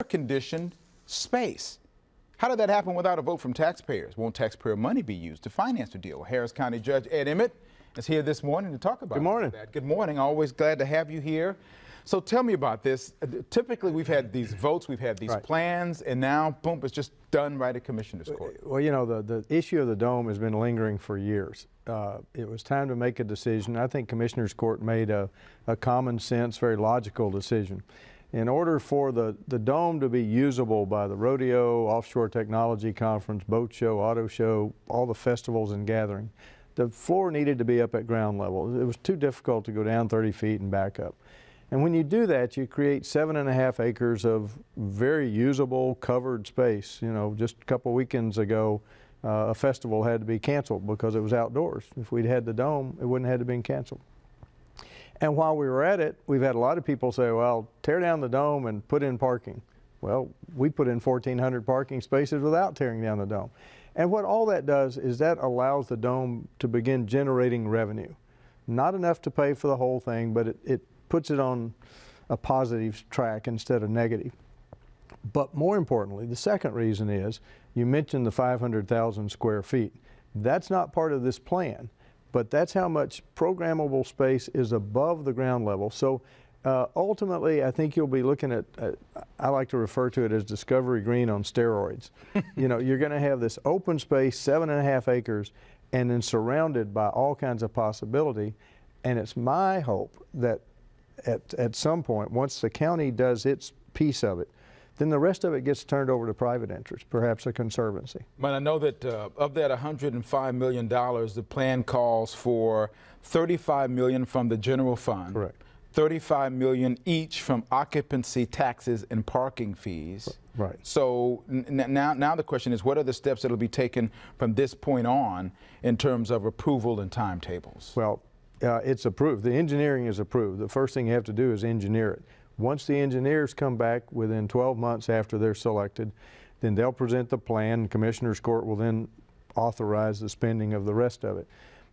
conditioned space. How did that happen without a vote from taxpayers? Won't taxpayer money be used to finance the deal? Harris County Judge Ed Emmett is here this morning to talk about that. Good morning. Always glad to have you here. So tell me about this. Typically, we've had these votes, we've had these plans, and now, boom, it's just done right at Commissioner's Court. Well, you know, the issue of the dome has been lingering for years. It was time to make a decision. I think Commissioner's Court made a common sense, very logical decision. In order for the dome to be usable by the rodeo, offshore technology conference, boat show, auto show, all the festivals and gathering, the floor needed to be up at ground level. It was too difficult to go down 30 feet and back up. And when you do that, you create 7.5 acres of very usable covered space. You know, just a couple weekends ago, a festival had to be canceled because it was outdoors. If we'd had the dome, it wouldn't have had to been canceled. And while we were at it, we've had a lot of people say, well, tear down the dome and put in parking. Well, we put in 1,400 parking spaces without tearing down the dome. And what all that does is that allows the dome to begin generating revenue. Not enough to pay for the whole thing, but it puts it on a positive track instead of negative. But more importantly, the second reason is, you mentioned the 500,000 square feet. That's not part of this plan, but that's how much programmable space is above the ground level. So ultimately, I think you'll be looking at, I like to refer to it as Discovery Green on steroids. You know, you're going to have this open space, 7.5 acres, and then surrounded by all kinds of possibility. And it's my hope that at some point, once the county does its piece of it, then the rest of it gets turned over to private interests, perhaps a conservancy. But I know that of that $105 million, the plan calls for $35 million from the general fund. Correct. $35 million each from occupancy taxes and parking fees. Right. So now the question is, what are the steps that will be taken from this point on in terms of approval and timetables? Well, it's approved. The engineering is approved. The first thing you have to do is engineer it. Once the engineers come back within 12 months after they're selected, then they'll present the plan. Commissioner's Court will then authorize the spending of the rest of it.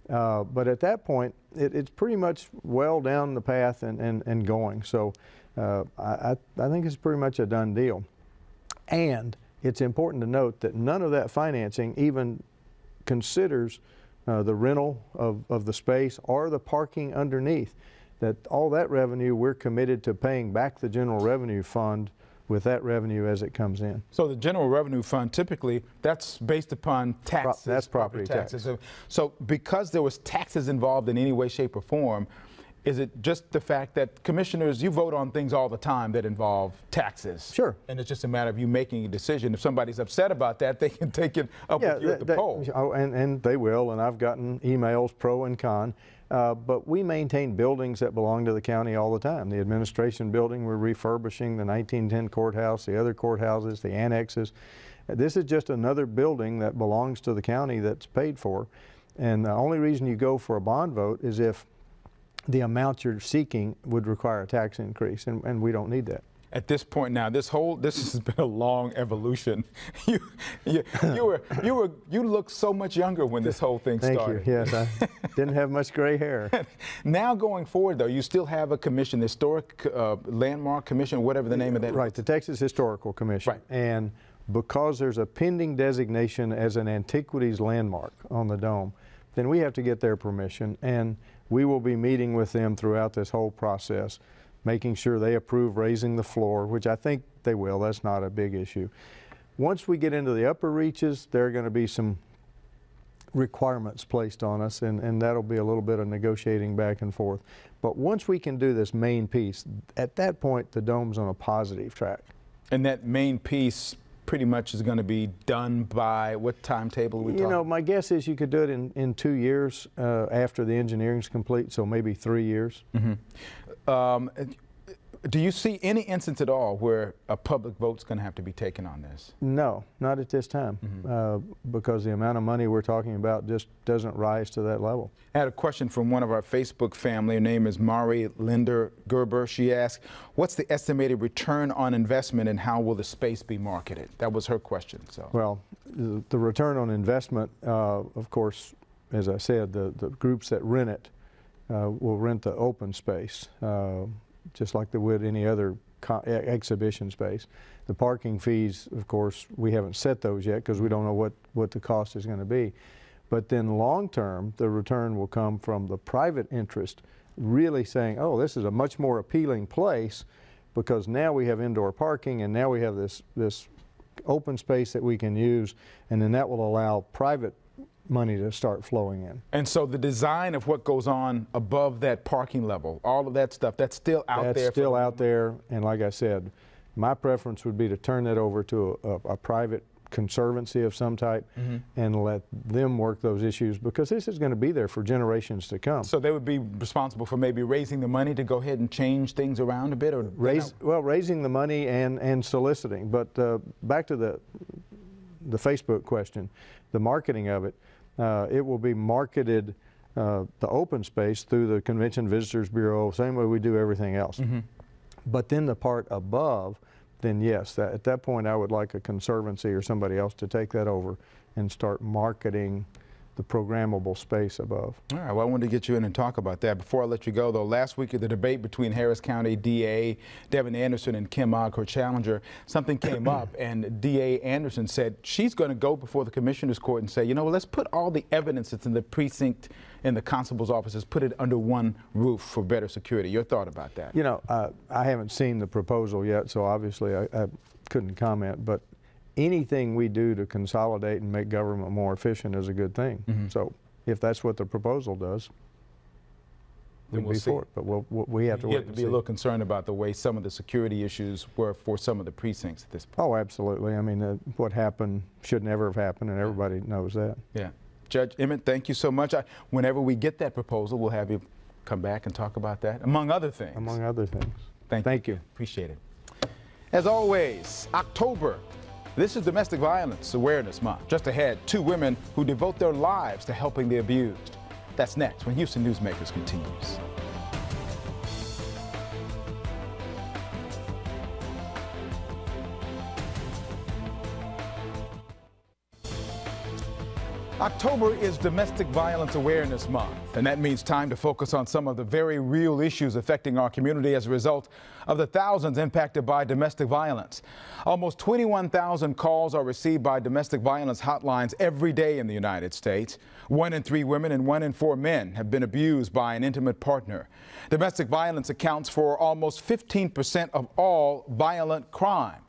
But at that point, it's pretty much well down the path and going. So I think it's pretty much a done deal. And it's important to note that none of that financing even considers the rental of the space or the parking underneath. That all that revenue, we're committed to paying back the general revenue fund with that revenue as it comes in. So the general revenue fund, typically, that's based upon taxes. That's property taxes. So because there was taxes involved in any way, shape, or form, is it just the fact that commissioners, you vote on things all the time that involve taxes? Sure. And it's just a matter of you making a decision. If somebody's upset about that, they can take it up with you at the poll. Oh, and they will, and I've gotten emails pro and con. But we maintain buildings that belong to the county all the time. The administration building, we're refurbishing, the 1910 courthouse, the other courthouses, the annexes. This is just another building that belongs to the county that's paid for. And the only reason you go for a bond vote is if the amount you're seeking would require a tax increase, and we don't need that. At this point now, this has been a long evolution. You look so much younger when this whole thing started. Thank you. Yes, I didn't have much gray hair. Now going forward, though, you still have a commission, the Historic Landmark Commission, whatever the name of that is. Right, the Texas Historical Commission. Right. And because there's a pending designation as an antiquities landmark on the dome, then we have to get their permission, and we will be meeting with them throughout this whole process, making sure they approve raising the floor, which I think they will. That's not a big issue. Once we get into the upper reaches, there are going to be some requirements placed on us, and that'll be a little bit of negotiating back and forth. But once we can do this main piece, at that point, the dome's on a positive track. And that main piece pretty much is going to be done by what timetable are we talking? You know, my guess is you could do it in 2 years after the engineering's complete, so maybe 3 years. Mm-hmm. Do you see any instance at all where a public vote's going to have to be taken on this? No, not at this time, because the amount of money we're talking about just doesn't rise to that level. I had a question from one of our Facebook family. Her name is Mari Linder Gerber. She asked, what's the estimated return on investment and how will the space be marketed? That was her question. So. Well, the return on investment, of course, as I said, the groups that rent it will rent the open space, just like they would any other exhibition space. The parking fees, of course, we haven't set those yet because we don't know what the cost is going to be. But then long term, the return will come from the private interest really saying, oh, this is a much more appealing place because now we have indoor parking and now we have this open space that we can use, and then that will allow private money to start flowing in. And so the design of what goes on above that parking level, all of that stuff, that's still out there? That's still out there, and like I said, my preference would be to turn that over to a private conservancy of some type and let them work those issues, because this is going to be there for generations to come. So they would be responsible for maybe raising the money to go ahead and change things around a bit? Or raising the money and soliciting. But back to the Facebook question, the marketing of it, it will be marketed, the open space, through the Convention Visitors Bureau, same way we do everything else. But then the part above, then yes, at that point I would like a conservancy or somebody else to take that over and start marketing the programmable space above. All right, well, I wanted to get you in and talk about that. Before I let you go, though, last week at the debate between Harris County DA Devin Anderson and Kim Ogg, her challenger, something came up, and DA Anderson said she's going to go before the Commissioner's Court and say, you know, let's put all the evidence that's in the precinct and the constable's offices, put it under one roof for better security. Your thought about that? You know, I haven't seen the proposal yet, so obviously I couldn't comment, but anything we do to consolidate and make government more efficient is a good thing. So if that's what the proposal does, then we'll be for it. But we have to wait and see. You have to be a little concerned about the way some of the security issues were for some of the precincts at this point. Oh, absolutely. I mean, what happened should never have happened, and everybody knows that. Yeah. Judge Emmett, thank you so much. Whenever we get that proposal, we'll have you come back and talk about that, among other things. Among other things. Thank you. Appreciate it. As always, October. This is Domestic Violence Awareness Month. Just ahead, 2 women who devote their lives to helping the abused. That's next when Houston Newsmakers continues. October is Domestic Violence Awareness Month, and that means time to focus on some of the very real issues affecting our community as a result of the thousands impacted by domestic violence. Almost 21,000 calls are received by domestic violence hotlines every day in the United States. 1 in 3 women and 1 in 4 men have been abused by an intimate partner. Domestic violence accounts for almost 15% of all violent crime.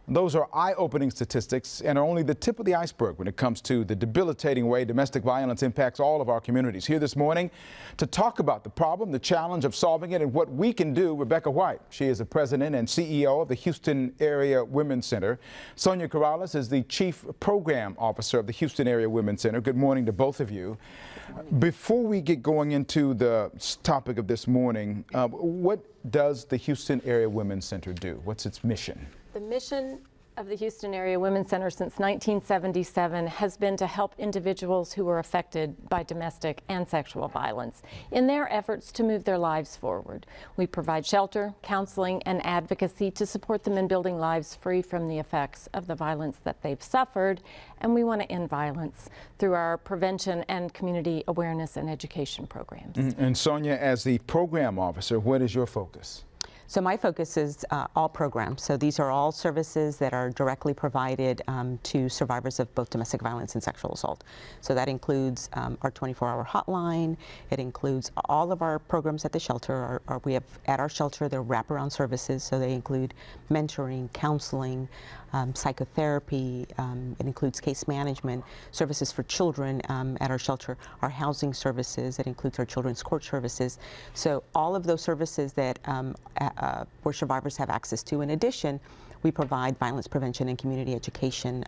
Those are eye-opening statistics and are only the tip of the iceberg when it comes to the debilitating way domestic violence impacts all of our communities. Here this morning to talk about the problem, the challenge of solving it, and what we can do, Rebecca White. She is the president and CEO of the Houston Area Women's Center. Sonia Corrales is the chief program officer of the Houston Area Women's Center. Good morning to both of you. Before we get going into the topic of this morning, what does the Houston Area Women's Center do? What's its mission? The mission of the Houston Area Women's Center since 1977 has been to help individuals who are affected by domestic and sexual violence in their efforts to move their lives forward. We provide shelter, counseling, and advocacy to support them in building lives free from the effects of the violence that they've suffered, and we want to end violence through our prevention and community awareness and education programs. And Sonia, as the program officer, what is your focus? So my focus is all programs. So these are all services that are directly provided to survivors of both domestic violence and sexual assault. So that includes our 24-hour hotline. It includes all of our programs at the shelter. We have at our shelter, they're wraparound services. So they include mentoring, counseling, psychotherapy. It includes case management, services for children at our shelter, our housing services. It includes our children's court services. So all of those services that where survivors have access to. In addition, we provide violence prevention and community education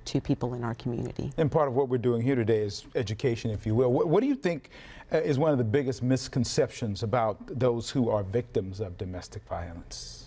to people in our community. And part of what we're doing here today is education, if you will. What do you think is one of the biggest misconceptions about those who are victims of domestic violence?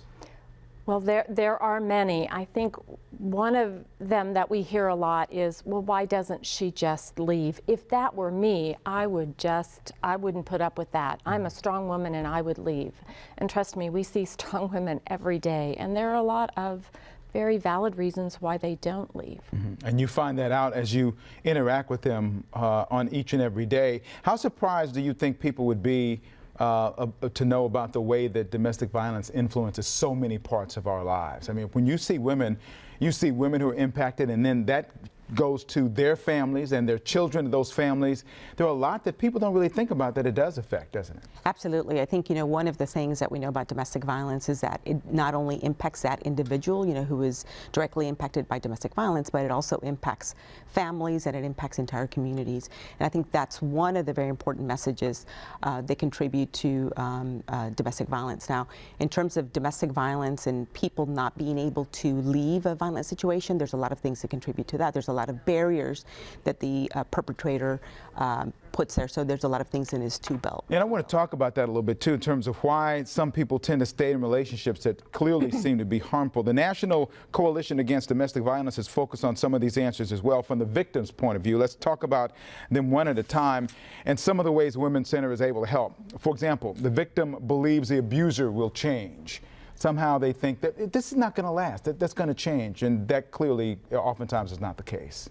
Well, there are many. I think one of them that we hear a lot is, well, why doesn't she just leave? If that were me, I wouldn't put up with that. I'm a strong woman and I would leave. And trust me, we see strong women every day, and there are a lot of very valid reasons why they don't leave. And you find that out as you interact with them on each and every day. How surprised do you think people would be to know about the way that domestic violence influences so many parts of our lives. I mean, when you see women who are impacted, and then that goes to their families and their children, those families. There are a lot that people don't really think about that it does affect, doesn't it? Absolutely. I think, one of the things that we know about domestic violence is that it not only impacts that individual, who is directly impacted by domestic violence, but it also impacts families and it impacts entire communities. And I think that's one of the very important messages that contribute to domestic violence. Now, in terms of domestic violence and people not being able to leave a violent situation, there's a lot of things that contribute to that. There's a lot of barriers that the perpetrator puts there. So there's a lot of things in his tool belt. And I want to talk about that a little bit too, in terms of why some people tend to stay in relationships that clearly seem to be harmful. The National Coalition Against Domestic Violence is focused on some of these answers as well from the victim's point of view. Let's talk about them one at a time and some of the ways Women's Center is able to help. For example, the victim believes the abuser will change. Somehow they think that this is not going to last, that's going to change, and that clearly oftentimes is not the case.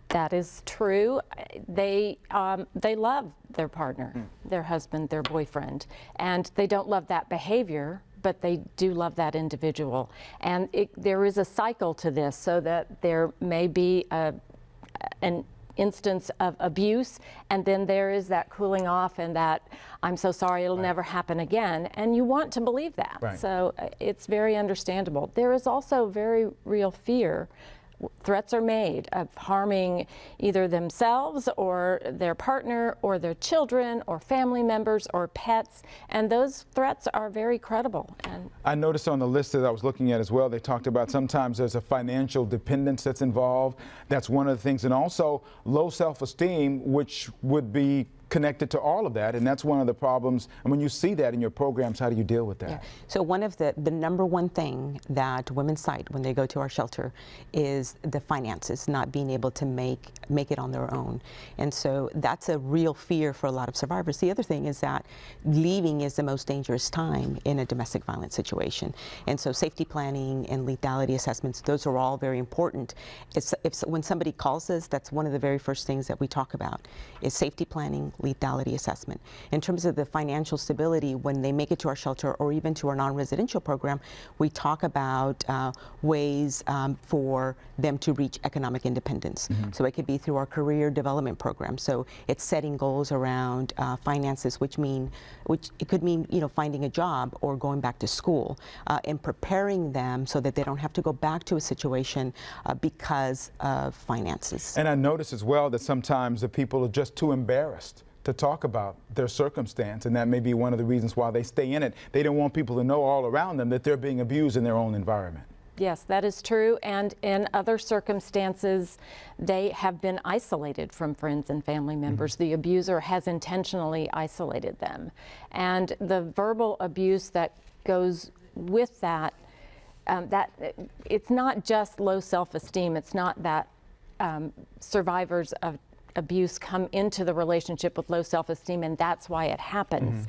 That is true. They love their partner, their husband, their boyfriend, and they don't love that behavior, but they do love that individual. And there is a cycle to this, so that there may be an instance of abuse, and then there is that cooling off and that I'm so sorry, it'll never happen again, and you want to believe that. Right. So it's very understandable. There is also very real fear. Threats are made of harming either themselves or their partner or their children or family members or pets, and those threats are very credible. And I noticed on the list that I was looking at as well, they talked about sometimes there's a financial dependence that's involved. That's one of the things, and also low self-esteem, which would be connected to all of that, and that's one of the problems. And when you see that in your programs, how do you deal with that? Yeah. So one of the number one thing that women cite when they go to our shelter is the finances, not being able to make it on their own. And so that's a real fear for a lot of survivors. The other thing is that leaving is the most dangerous time in a domestic violence situation. And so safety planning and lethality assessments, those are all very important. When somebody calls us, that's one of the very first things that we talk about is safety planning, lethality assessment. In terms of the financial stability, when they make it to our shelter or even to our non-residential program, we talk about ways for them to reach economic independence. So it could be through our career development program. So it's setting goals around finances, which it could mean finding a job or going back to school, and preparing them so that they don't have to go back to a situation because of finances. And I notice as well that sometimes the people are just too embarrassed to talk about their circumstance, and that may be one of the reasons why they stay in it. They don't want people to know all around them that they're being abused in their own environment. Yes, that is true, and in other circumstances, they have been isolated from friends and family members. The abuser has intentionally isolated them. And the verbal abuse that goes with that, it's not just low self-esteem. It's not that survivors of abuse come into the relationship with low self-esteem and that's why it happens.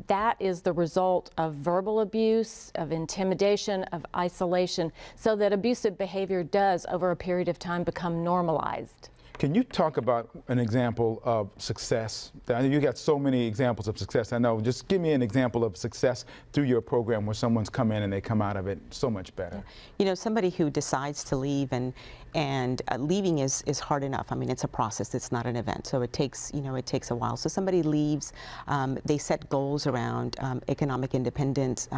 That is the result of verbal abuse, of intimidation, of isolation, so that abusive behavior does over a period of time become normalized. Can you talk about an example of success? You got so many examples of success. I know. Just give me an example of success through your program where someone's come in and they come out of it so much better. Somebody who decides to leave, and leaving is hard enough. I mean, it's a process. It's not an event. So it takes a while. So somebody leaves. They set goals around economic independence.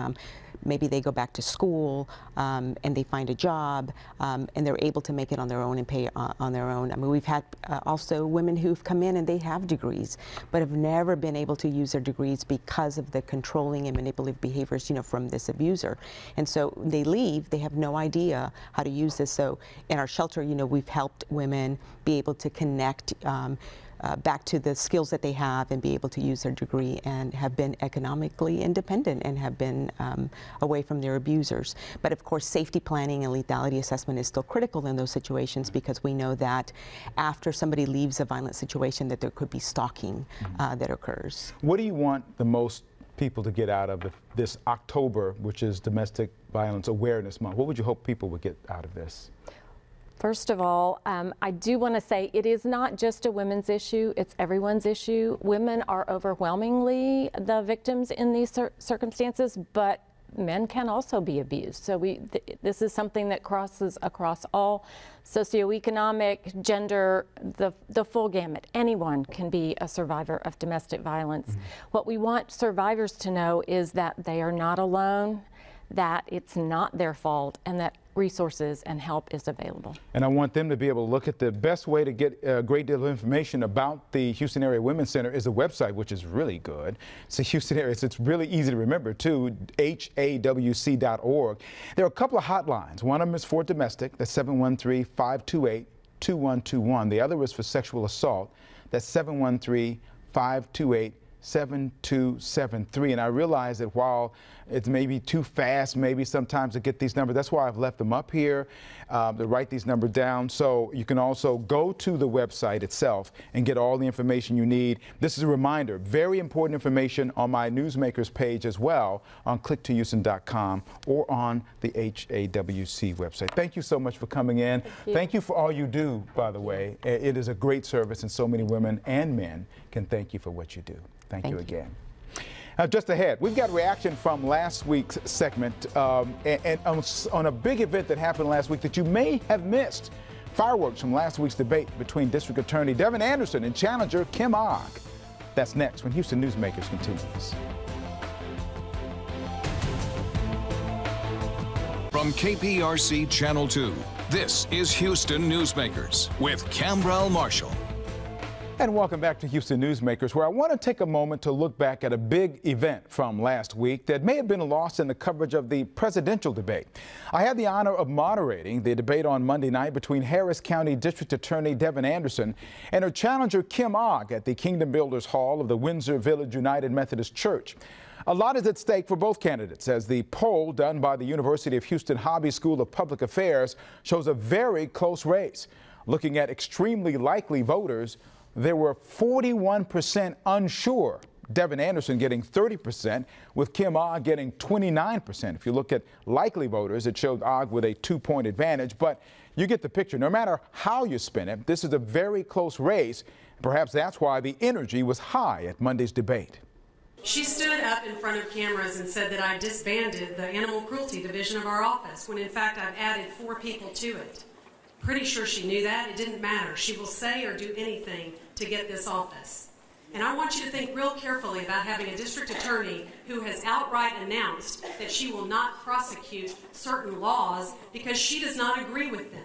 Maybe they go back to school and they find a job and they're able to make it on their own and pay on their own. I mean, we've had also women who've come in and they have degrees, but have never been able to use their degrees because of the controlling and manipulative behaviors, from this abuser. And so they leave, they have no idea how to use this. So in our shelter, we've helped women be able to connect back to the skills that they have and be able to use their degree and have been economically independent and have been away from their abusers. But of course, safety planning and lethality assessment is still critical in those situations because we know that after somebody leaves a violent situation that there could be stalking that occurs. What do you want the most people to get out of this October, which is Domestic Violence Awareness Month? What would you hope people would get out of this? First of all, I do want to say it is not just a women's issue, it's everyone's issue. Women are overwhelmingly the victims in these circumstances, but men can also be abused. So this is something that crosses across all socioeconomic, gender, the full gamut. Anyone can be a survivor of domestic violence. Mm-hmm. What we want survivors to know is that they are not alone, that it's not their fault, and that resources and help is available. And I want them to be able to look at the best way to get a great deal of information about the Houston Area Women's Center is a website, which is really good. It's the Houston area, it's really easy to remember too, hawc.org. There are a couple of hotlines. One of them is for domestic, that's 713-528-2121. The other is for sexual assault, that's 713-528-7273. And I realize that while it's maybe too fast, maybe sometimes to get these numbers, that's why I've left them up here to write these numbers down. So you can also go to the website itself and get all the information you need. This is a reminder, very important information on my NewsMakers page as well on click2houston.com or on the HAWC website. Thank you so much for coming in. Thank you for all you do, by the way. It is a great service, and so many women and men can thank you for what you do. Thank you again. Just ahead, we've got reaction from last week's segment and on a big event that happened last week that you may have missed. Fireworks from last week's debate between District Attorney Devin Anderson and challenger Kim Ogg. That's next when Houston NewsMakers continues. From KPRC Channel 2, this is Houston NewsMakers with Cambrell Marshall. And welcome back to Houston NewsMakers, where I want to take a moment to look back at a big event from last week that may have been lost in the coverage of the presidential debate. I had the honor of moderating the debate on Monday night between Harris County District Attorney Devin Anderson and her challenger Kim Ogg at the Kingdom Builders Hall of the Windsor Village United Methodist Church. A lot is at stake for both candidates, as the poll done by the University of Houston Hobby School of Public Affairs shows a very close race. Looking at extremely likely voters, there were 41% unsure, Devin Anderson getting 30%, with Kim Ogg getting 29%. If you look at likely voters, it showed Ogg with a 2-point advantage, but you get the picture. No matter how you spin it, this is a very close race. Perhaps that's why the energy was high at Monday's debate. She stood up in front of cameras and said that I disbanded the animal cruelty division of our office, when in fact I've added 4 people to it. Pretty sure she knew that. It didn't matter. She will say or do anything to get this office. And I want you to think real carefully about having a district attorney who has outright announced that she will not prosecute certain laws because she does not agree with them.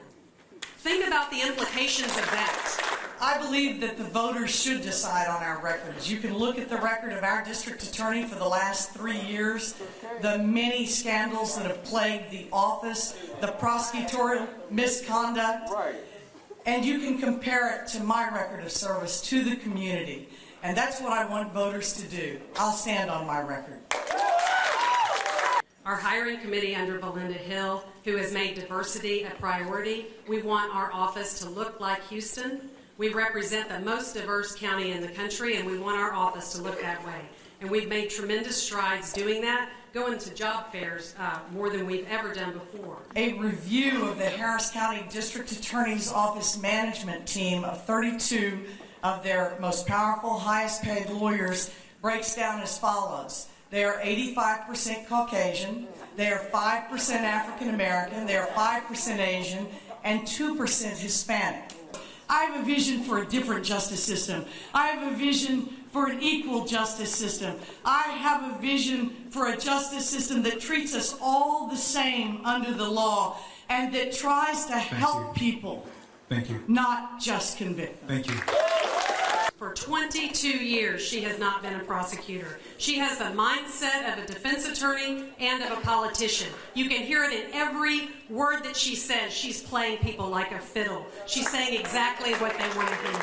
Think about the implications of that. I believe that the voters should decide on our records. You can look at the record of our district attorney for the last 3 years, the many scandals that have plagued the office, the prosecutorial misconduct, and you can compare it to my record of service to the community. And that's what I want voters to do. I'll stand on my record. Our hiring committee under Belinda Hill, who has made diversity a priority, we want our office to look like Houston. We represent the most diverse county in the country, and we want our office to look that way. And we've made tremendous strides doing that, going to job fairs more than we've ever done before. A review of the Harris County District Attorney's Office management team of 32 of their most powerful, highest paid lawyers breaks down as follows. They are 85% Caucasian, they are 5% African American, they are 5% Asian, and 2% Hispanic. I have a vision for a different justice system. I have a vision for an equal justice system. I have a vision for a justice system that treats us all the same under the law and that tries to help people, not just convict them. Thank you. For 22 years, she has not been a prosecutor. She has the mindset of a defense attorney and of a politician. You can hear it in every word that she says. She's playing people like a fiddle. She's saying exactly what they want to hear.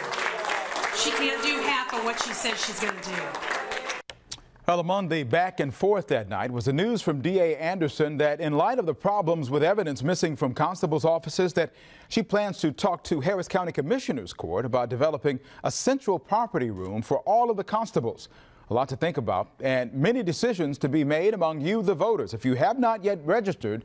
She can't do half of what she says she's going to do. Well, among the back and forth that night was the news from DA Anderson that in light of the problems with evidence missing from constables' offices, that she plans to talk to Harris County Commissioner's Court about developing a central property room for all of the constables. A lot to think about and many decisions to be made among you, the voters. If you have not yet registered,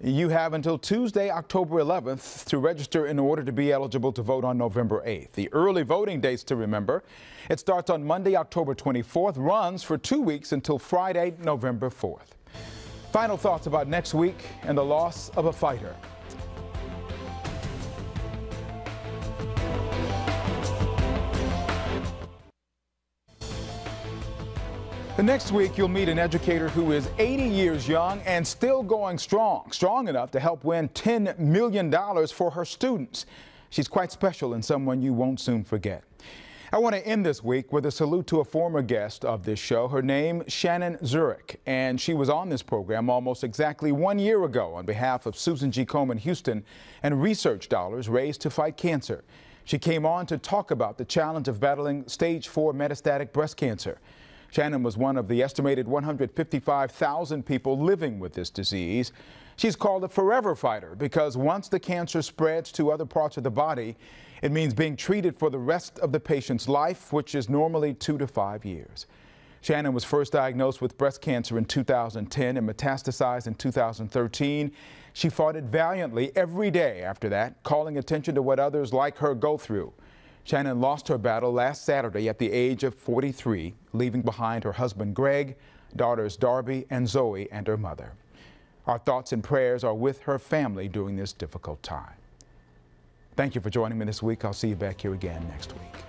You have until Tuesday, October 11th to register in order to be eligible to vote on November 8th. The early voting dates to remember: it starts on Monday, October 24th, runs for 2 weeks until Friday, November 4th. Final thoughts about next week and the loss of a fighter. The next week, you'll meet an educator who is 80 years young and still going strong enough to help win $10 million for her students. She's quite special and someone you won't soon forget. I want to end this week with a salute to a former guest of this show. Her name, Shannon Zurich, and she was on this program almost exactly 1 year ago on behalf of Susan G. Komen Houston and research dollars raised to fight cancer. She came on to talk about the challenge of battling stage 4 metastatic breast cancer. Shannon was one of the estimated 155,000 people living with this disease. She's called a forever fighter because once the cancer spreads to other parts of the body, it means being treated for the rest of the patient's life, which is normally 2 to 5 years. Shannon was first diagnosed with breast cancer in 2010 and metastasized in 2013. She fought it valiantly every day after that, calling attention to what others like her go through. Shannon lost her battle last Saturday at the age of 43, leaving behind her husband Greg, daughters Darby and Zoe, and her mother. Our thoughts and prayers are with her family during this difficult time. Thank you for joining me this week. I'll see you back here again next week.